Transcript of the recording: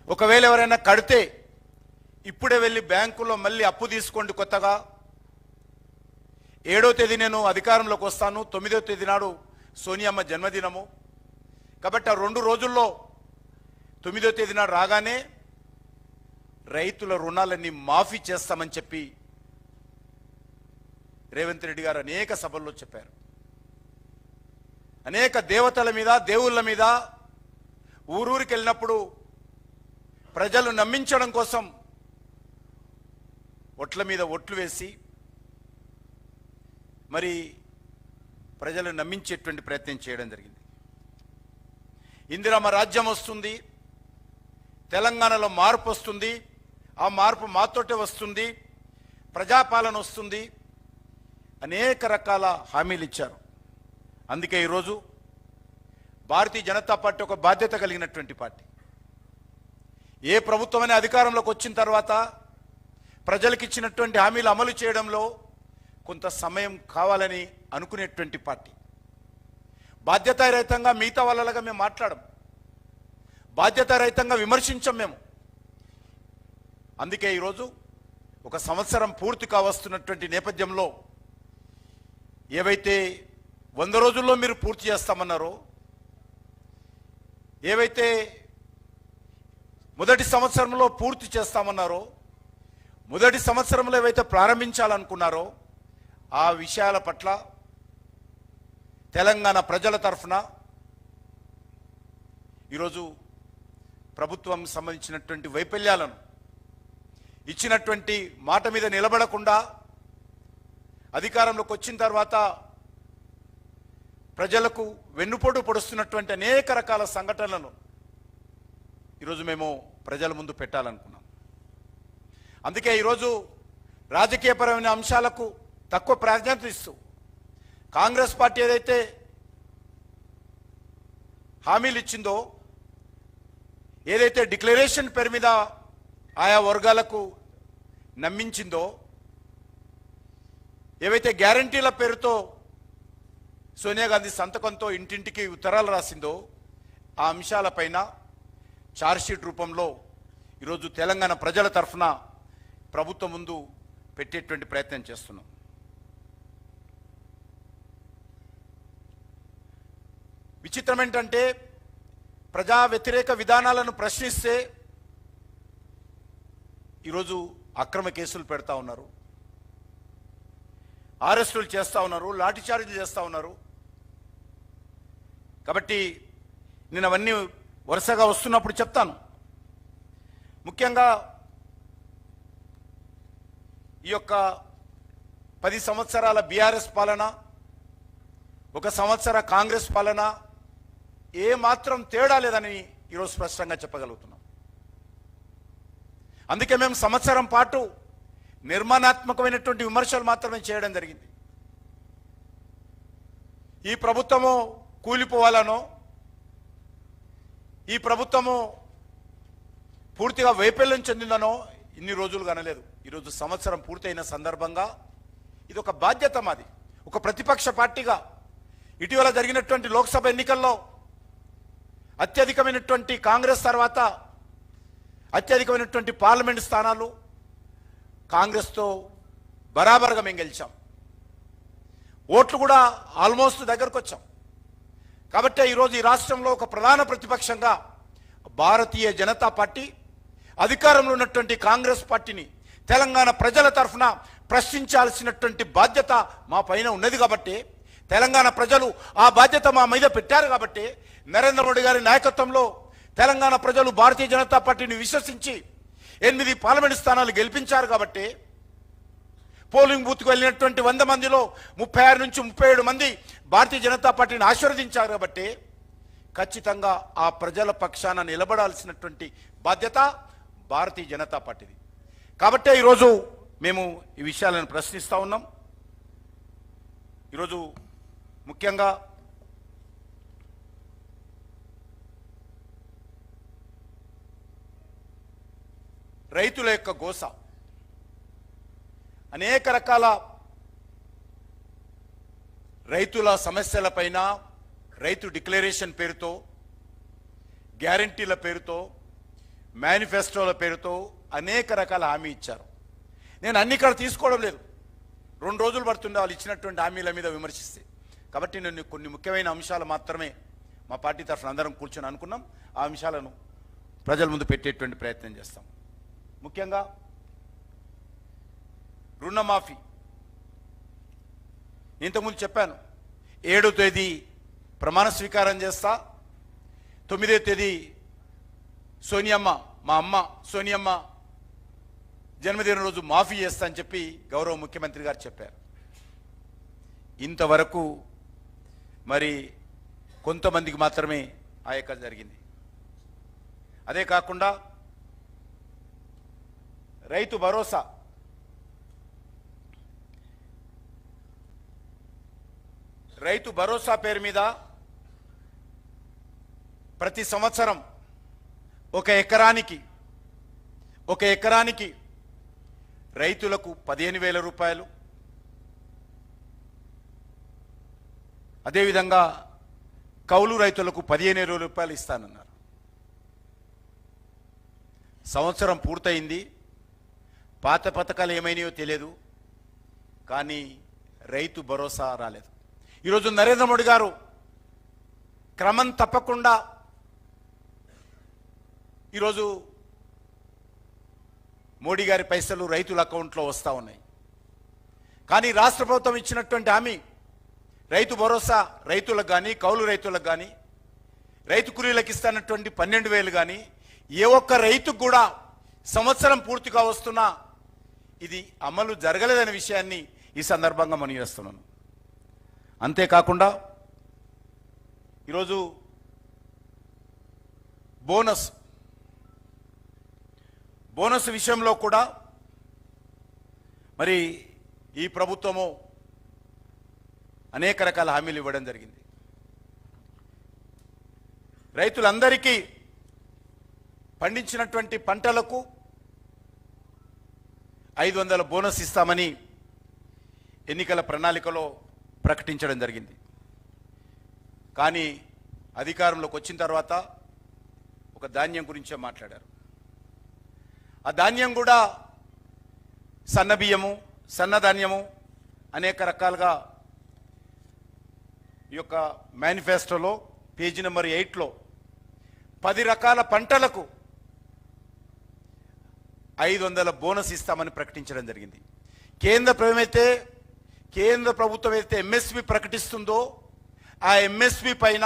ఒకవేళ ఎవరైనా కడితే ఇప్పుడే వెళ్ళి బ్యాంకులో మళ్ళీ అప్పు తీసుకోండి కొత్తగా, 7వ తేదీ నేను అధికారంలోకి వస్తాను, 9వ తేదీ నాడు సోనియమ్మ జన్మదినము కాబట్టి ఆ 2 రోజుల్లో 9వ తేదీ నాడు రాగానే రైతుల రుణాలన్నీ మాఫీ చేస్తామని చెప్పి రేవంత్ రెడ్డి గారు అనేక సభల్లో చెప్పారు. అనేక దేవతల మీద దేవుళ్ళ మీద ఊరూరికి వెళ్ళినప్పుడు ప్రజలు నమ్మించడం కోసం ఒట్ల మీద ఒట్లు వేసి మరి ప్రజలు నమ్మించేటువంటి ప్రయత్నం చేయడం జరిగింది. ఇందిరమ్మ రాజ్యం వస్తుంది, తెలంగాణలో మార్పు వస్తుంది, ఆ మార్పు మాతోటే వస్తుంది, ప్రజాపాలన వస్తుంది, అనేక రకాల హామీలు ఇచ్చారు. అందుకే ఈరోజు భారతీయ జనతా పార్టీ ఒక బాధ్యత కలిగినటువంటి పార్టీ. ఏ ప్రభుత్వమైన అధికారంలోకి వచ్చిన తర్వాత ప్రజలకు ఇచ్చినటువంటి హామీలు అమలు చేయడంలో కొంత సమయం కావాలని అనుకునేటువంటి పార్టీ. బాధ్యతారహితంగా మిగతా వాళ్ళలాగా మేము మాట్లాడం, బాధ్యతారహితంగా విమర్శించం మేము. అందుకే ఈరోజు ఒక సంవత్సరం పూర్తి కావస్తున్నటువంటి నేపథ్యంలో ఏవైతే 100 రోజుల్లో మీరు పూర్తి చేస్తామన్నారో, ఏవైతే మొదటి సంవత్సరంలో పూర్తి చేస్తామన్నారో, మొదటి సంవత్సరంలో ఏవైతే ప్రారంభించాలనుకున్నారో ఆ విషయాల పట్ల తెలంగాణ ప్రజల తరఫున ఈరోజు ప్రభుత్వం సంబంధించినటువంటి వైఫల్యాలను, ఇచ్చినటువంటి మాట మీద నిలబడకుండా అధికారంలోకి వచ్చిన తర్వాత ప్రజలకు వెన్నుపోటు పొడుస్తున్నటువంటి అనేక రకాల సంఘటనలను ఈరోజు మేము ప్రజల ముందు పెట్టాలనుకున్నాం. అందుకే ఈరోజు రాజకీయపరమైన అంశాలకు తక్కువ ప్రాధాన్యత ఇస్తూ కాంగ్రెస్ పార్టీ ఏదైతే హామీలు ఇచ్చిందో, ఏదైతే డిక్లరేషన్ పేరు మీద ఆయా వర్గాలకు నమ్మించిందో, ఏవైతే గ్యారంటీల పేరుతో సోనియా గాంధీ సంతకంతో ఇంటింటికి ఉత్తరాలు రాసిందో ఆ అంశాలపైన ఛార్జ్షీట్ రూపంలో ఈరోజు తెలంగాణ ప్రజల తరఫున ప్రభుత్వం ముందు పెట్టేటువంటి ప్రయత్నం చేస్తున్నాం. విచిత్రం ఏంటంటే ప్రజా వ్యతిరేక విధానాలను ప్రశ్నిస్తే ఈరోజు అక్రమ కేసులు పెడతా ఉన్నారు, అరెస్టులు చేస్తూ ఉన్నారు, లాఠీచార్జీలు చేస్తూ ఉన్నారు. కాబట్టి నేను అవన్నీ వరుసగా వస్తున్నప్పుడు చెప్తాను. ముఖ్యంగా ఈ యొక్క 10 సంవత్సరాల బీఆర్ఎస్ పాలన, 1 సంవత్సర కాంగ్రెస్ పాలన ఏమాత్రం తేడా లేదని ఈరోజు స్పష్టంగా చెప్పగలుగుతున్నాం. అందుకే మేము సంవత్సరం పాటు నిర్మాణాత్మకమైనటువంటి విమర్శలు మాత్రమే చేయడం జరిగింది. ఈ ప్రభుత్వము కూలిపోవాలనో, ఈ ప్రభుత్వము పూర్తిగా వైఫల్యం చెందిందనో ఇన్ని రోజులు కనలేదు. ఈరోజు సంవత్సరం పూర్తయిన సందర్భంగా ఇది ఒక బాధ్యత మాది. ఒక ప్రతిపక్ష పార్టీగా ఇటీవల జరిగినటువంటి లోక్సభ ఎన్నికల్లో అత్యధికమైనటువంటి కాంగ్రెస్ తర్వాత అత్యధికమైనటువంటి పార్లమెంట్ స్థానాలు కాంగ్రెస్తో బరాబర్గా మేము గెలిచాం. ఓట్లు కూడా ఆల్మోస్ట్ దగ్గరకు వచ్చాం. కాబట్టి ఈరోజు ఈ రాష్ట్రంలో ఒక ప్రధాన ప్రతిపక్షంగా భారతీయ జనతా పార్టీ, అధికారంలో ఉన్నటువంటి కాంగ్రెస్ పార్టీని తెలంగాణ ప్రజల తరఫున ప్రశ్నించాల్సినటువంటి బాధ్యత మా పైన ఉన్నది. కాబట్టి తెలంగాణ ప్రజలు ఆ బాధ్యత మా మీద పెట్టారు. కాబట్టి నరేంద్ర మోడీ గారి నాయకత్వంలో తెలంగాణ ప్రజలు భారతీయ జనతా పార్టీని విశ్వసించి 8 పార్లమెంట్ స్థానాలు గెలిపించారు. కాబట్టి పోలింగ్ బూత్కు వెళ్ళినటువంటి 100 మందిలో 36 నుంచి 37 మంది భారతీయ జనతా పార్టీని ఆశీర్వదించారు. కాబట్టి ఖచ్చితంగా ఆ ప్రజల పక్షాన నిలబడాల్సినటువంటి బాధ్యత భారతీయ జనతా పార్టీది. కాబట్టే ఈరోజు మేము ఈ విషయాలను ప్రశ్నిస్తూ ఉన్నాం. ఈరోజు ముఖ్యంగా రైతుల యొక్క గోస, అనేక రకాల రైతుల సమస్యలపైన రైతు డిక్లరేషన్ పేరుతో, గ్యారంటీల పేరుతో మేనిఫెస్టోల పేరుతో అనేక రకాల హామీ ఇచ్చారు. నేను అన్ని ఇక్కడ తీసుకోవడం లేదు, 2 రోజులు పడుతుండే వాళ్ళు ఇచ్చినటువంటి హామీల మీద విమర్శిస్తే. కాబట్టి నేను కొన్ని ముఖ్యమైన అంశాలు మాత్రమే మా పార్టీ తరఫున అందరం కూర్చొని అనుకున్నాం, ఆ అంశాలను ప్రజల ముందు పెట్టేటువంటి ప్రయత్నం చేస్తాం. ముఖ్యంగా రుణమాఫీ. ఇంతకుముందు చెప్పాను, 7వ తేదీ ప్రమాణ స్వీకారం చేస్తా, 9వ తేదీ సోనియమ్మ, మా అమ్మ సోనియమ్మ జన్మదిన రోజు మాఫీ చేస్తా అని చెప్పి గౌరవ ముఖ్యమంత్రి గారు చెప్పారు. ఇంతవరకు మరి కొంతమందికి మాత్రమే ఆ యొక్క జరిగింది. అదే కాకుండా రైతు భరోసా, రైతు భరోసా పేరు మీద ప్రతి సంవత్సరం ఒక ఎకరానికి రైతులకు 15,000 రూపాయలు, అదేవిధంగా కౌలు రైతులకు 15,000 రూపాయలు ఇస్తానన్నారు. సంవత్సరం పూర్తయింది, పాత పథకాలు ఏమైనాయో తెలియదు, కానీ రైతు భరోసా రాలేదు. ఈరోజు నరేంద్ర మోడీ గారు క్రమం తప్పకుండా ఈరోజు మోడీ గారి పైసలు రైతుల అకౌంట్లో వస్తూ ఉన్నాయి. కానీ రాష్ట్ర ప్రభుత్వం ఇచ్చినటువంటి హామీ రైతు భరోసా రైతులకు కానీ కౌలు రైతులకు కానీ రైతు కూలీలకు ఇస్తున్నటువంటి 12,000 కానీ ఏ ఒక్క రైతుకు కూడా సంవత్సరం పూర్తిగా వస్తున్నా ఇది అమలు జరగలేదనే విషయాన్ని ఈ సందర్భంగా మనవిస్తున్నాను. అంతేకాకుండా ఈరోజు బోనస్ విషయంలో కూడా మరి ఈ ప్రభుత్వము అనేక రకాల హామీలు ఇవ్వడం జరిగింది. రైతులందరికీ పండించినటువంటి పంటలకు 500 బోనస్ ఇస్తామని ఎన్నికల ప్రణాళికలో ప్రకటించడం జరిగింది. కానీ అధికారంలోకి వచ్చిన తర్వాత ఒక ధాన్యం గురించే మాట్లాడారు. ఆ ధాన్యం కూడా సన్న బియ్యము, సన్నధాన్యము అనేక రకాలుగా ఈ యొక్క మేనిఫెస్టోలో పేజీ నెంబర్ 8లో 10 రకాల పంటలకు 500 బోనస్ ఇస్తామని ప్రకటించడం జరిగింది. కేంద్ర ప్రభుత్వం అయితే ఎంఎస్పి ప్రకటిస్తుందో ఆ ఎంఎస్పి పైన